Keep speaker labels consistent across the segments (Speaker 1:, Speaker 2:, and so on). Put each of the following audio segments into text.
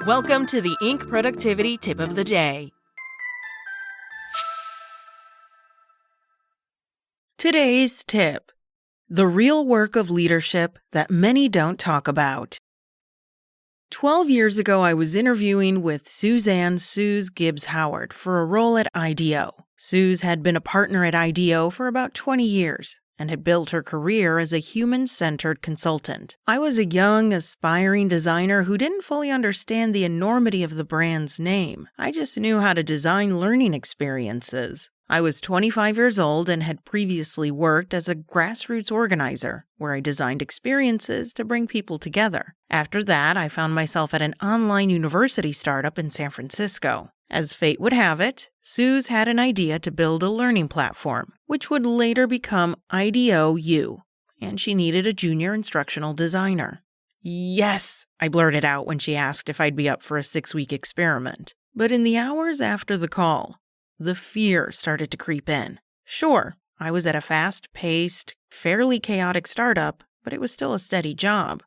Speaker 1: Welcome to the Inc. Productivity Tip of the Day. Today's tip: the real work of leadership that many don't talk about. 12 years ago, I was interviewing with Suzanne "Suze" Gibbs Howard for a role at IDEO. Suze had been a partner at IDEO for about 20 years and had built her career as a human-centered consultant. I was a young, aspiring designer who didn't fully understand the enormity of the brand's name. I just knew how to design learning experiences. I was 25 years old and had previously worked as a grassroots organizer, where I designed experiences to bring people together. After that, I found myself at an online university startup in San Francisco. As fate would have it, Suze had an idea to build a learning platform, which would later become IDEO U, and she needed a junior instructional designer. "Yes," I blurted out when she asked if I'd be up for a 6-week experiment. But in the hours after the call, the fear started to creep in. Sure, I was at a fast-paced, fairly chaotic startup, but it was still a steady job.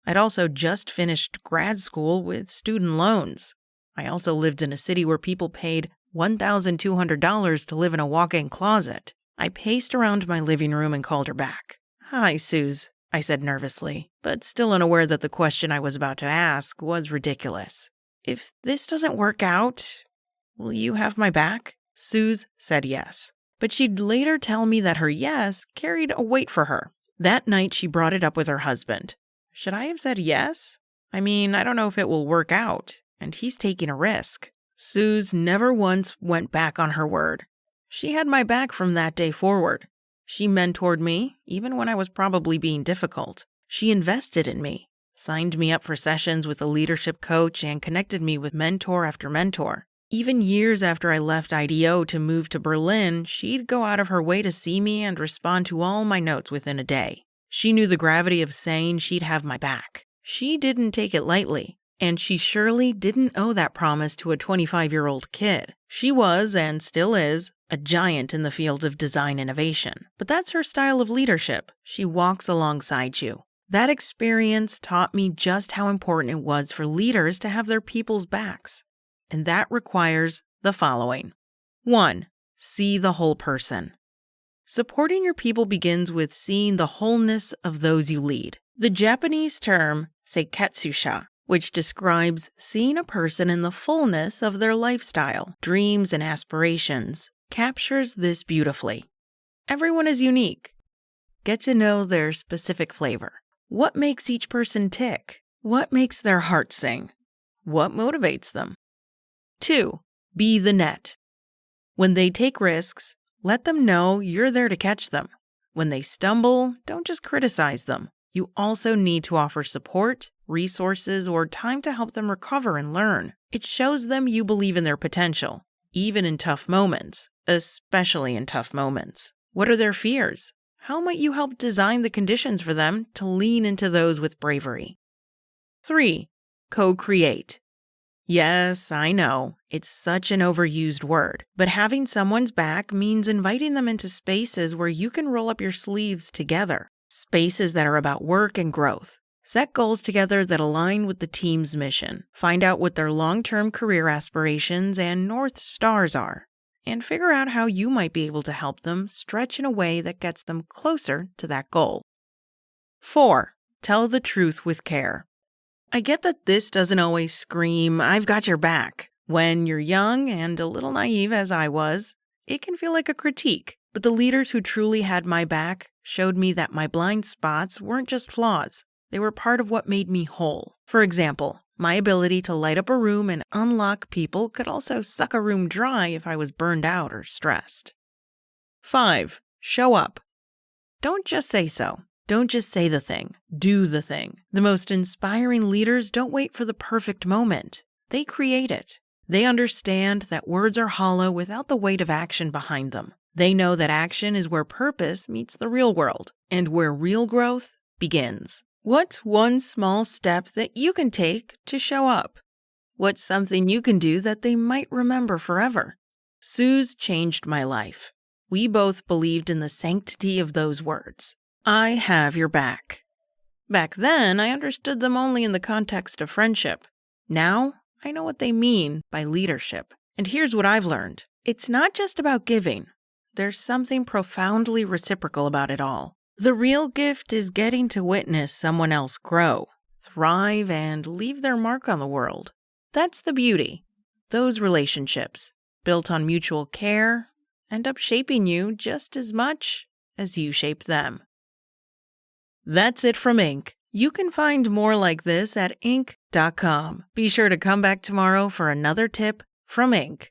Speaker 1: I'd also just finished grad school with student loans. I also lived in a city where people paid $1,200 to live in a walk-in closet. I paced around my living room and called her back. "Hi, Suze," I said nervously, but still unaware that the question I was about to ask was ridiculous. "If this doesn't work out, will you have my back?" Suze said yes, but she'd later tell me that her yes carried a weight for her. That night, she brought it up with her husband. Should I have said yes? I mean, I don't know if it will work out, and he's taking a risk. Suze never once went back on her word. She had my back from that day forward. She mentored me, even when I was probably being difficult. She invested in me, signed me up for sessions with a leadership coach, and connected me with mentor after mentor. Even years after I left IDEO to move to Berlin, she'd go out of her way to see me and respond to all my notes within a day. She knew the gravity of saying she'd have my back. She didn't take it lightly, and she surely didn't owe that promise to a 25-year-old kid. She was, and still is, a giant in the field of design innovation. But that's her style of leadership. She walks alongside you. That experience taught me just how important it was for leaders to have their people's backs. And that requires the following. 1. See the whole person. Supporting your people begins with seeing the wholeness of those you lead. The Japanese term seiketsusha, which describes seeing a person in the fullness of their lifestyle, dreams, and aspirations, captures this beautifully. Everyone is unique. Get to know their specific flavor. What makes each person tick? What makes their heart sing? What motivates them? 2. Be the net. When they take risks, let them know you're there to catch them. When they stumble, don't just criticize them. You also need to offer support, resources, or time to help them recover and learn. It shows them you believe in their potential, even in tough moments, especially in tough moments. What are their fears? How might you help design the conditions for them to lean into those with bravery? 3. Co-create. Yes, I know, it's such an overused word, but having someone's back means inviting them into spaces where you can roll up your sleeves together. Spaces that are about work and growth. Set goals together that align with the team's mission. Find out what their long-term career aspirations and North Stars are, and figure out how you might be able to help them stretch in a way that gets them closer to that goal. 4. Tell the truth with care. I get that this doesn't always scream, "I've got your back." When you're young and a little naive as I was, it can feel like a critique. But the leaders who truly had my back showed me that my blind spots weren't just flaws. They were part of what made me whole. For example, my ability to light up a room and unlock people could also suck a room dry if I was burned out or stressed. 5. Show up. Don't just say so. Don't just say the thing. Do the thing. The most inspiring leaders don't wait for the perfect moment. They create it. They understand that words are hollow without the weight of action behind them. They know that action is where purpose meets the real world, and where real growth begins. What's one small step that you can take to show up? What's something you can do that they might remember forever? Suze changed my life. We both believed in the sanctity of those words. I have your back. Back then, I understood them only in the context of friendship. Now, I know what they mean by leadership. And here's what I've learned. It's not just about giving. There's something profoundly reciprocal about it all. The real gift is getting to witness someone else grow, thrive, and leave their mark on the world. That's the beauty. Those relationships, built on mutual care, end up shaping you just as much as you shape them. That's it from Inc. You can find more like this at Inc.com. Be sure to come back tomorrow for another tip from Inc.